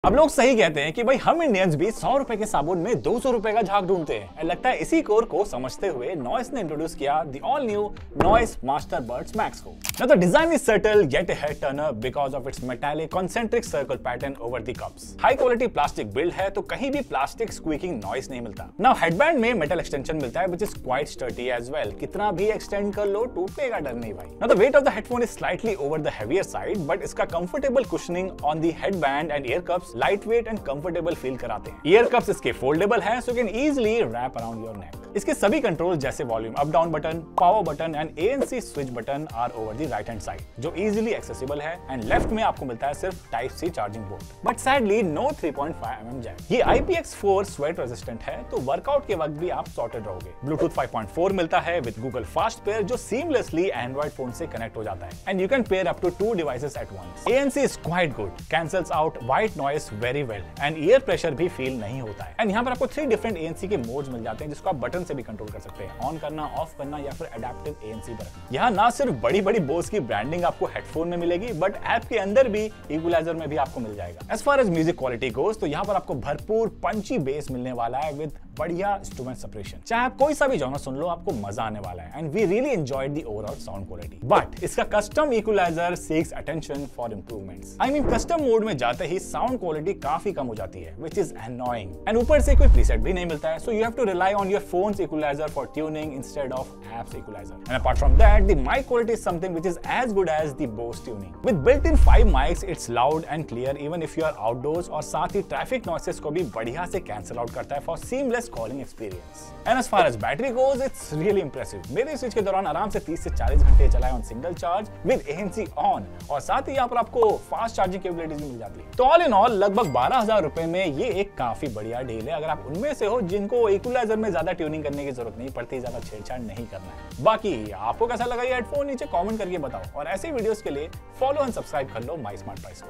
अब लोग सही कहते हैं कि भाई हम इंडियंस भी 100 रुपए के साबुन में 200 रुपए का झाग ढूंढते हैं। लगता है इसी कोर को समझते हुए नॉइस ने इंट्रोड्यूस किया the all new noise master buds max को। Now the design is subtle yet a head turner because of its metallic concentric circle pattern over the cups. High quality plastic build है तो कहीं भी plastic squeaking noise नहीं मिलता। Now headband में metal extension मिलता है which is quite sturdy as well। कितना भी extend कर लो टूटने का डर नहीं भाई। Now the weight of the headphone is slightly over the heavier side but इसका comfortable cushioning on the headband and ear cups lightweight and comfortable feel कराते हैं। Ear cups इसके foldable हैं so you can easily wrap around your neck। इसके सभी control जैसे volume up down button, power button and ANC switch button are over the right hand side जो easily accessible है and left में आपको मिलता है सिर्फ type C charging port. But sadly no 3.5 mm jack. ये IPX4 स्वेट रेजिस्टेंट है तो वर्कआउट के वक्त भी आप सॉर्टेड रहोगे। ब्लूटूथ 5.4 मिलता है विद गूगल फास्ट पेयर जो सीमलेसली एंड्रॉइड फोन से कनेक्ट हो जाता है and you can pair up to 2 devices at once. ANC is quite good, cancels out white noise very well and ear pressure भी feel नहीं होता है। And यहाँ पर आपको 3 डिफरेंट ANC के मोड्स मिल जाते हैं जिसको आप बटन से भी कंट्रोल कर सकते हैं, ऑन करना, ऑफ करना या फिर एडेप्टिव ANC पर रखना। यहाँ ना सिर्फ बड़ी बड़ी बोस की ब्रांडिंग आपको हेडफोन में मिलेगी बट ऐप के अंदर भी इक्वलाइजर में भी आपको मिल जाएगा। As far as music quality goes तो यहाँ पर आपको भरपूर पंची बेस मिलने वाला है विद बढ़िया इंस्ट्रूमेंट सेपरेशन। चाहे आप कोई सा भी जॉनर सुन लो आपको मजा आने वाला है and we really enjoyed the overall sound quality. But इसका custom equaliser seeks attention for improvements. I mean custom mode में जाते ही साउंड क्वालिटी काफी कम हो जाती है व्हिच इज एनोइंग एंड ऊपर से कोई प्रीसेट भी नहीं मिलता है so you have to rely on your phone's equaliser for tuning instead of apps equalizer. And apart from that, the mic quality is something which is as good as the Bose tuning. With built-in 5 mics, it's loud and clear even if you are outdoors और साथ ही traffic noises को भी बढ़िया से cancel out करता है for seamless calling experience. And as far as battery goes, it's really impressive. मेरे switch के दौरान आराम से 30 से 40 घंटे चलाए on single charge with ANC on और साथ ही यहाँ पर आपको fast charging capabilities भी मिल जाती है। तो all in all लगभग 12,000 रुपए में ये एक काफी बढ़िया डील है अगर आप उनमें से हो जिनको इक्वलाइजर में ज्यादा ट्यूनिंग करने की जरूरत नहीं पड़ती, ज्यादा छेड़छाड़ नहीं करना है। बाकी आपको कैसा लगा ये हेडफोन नीचे कमेंट करके बताओ और ऐसे वीडियोस के लिए फॉलो एंड सब्सक्राइब कर लो माई स्मार्ट प्राइस को।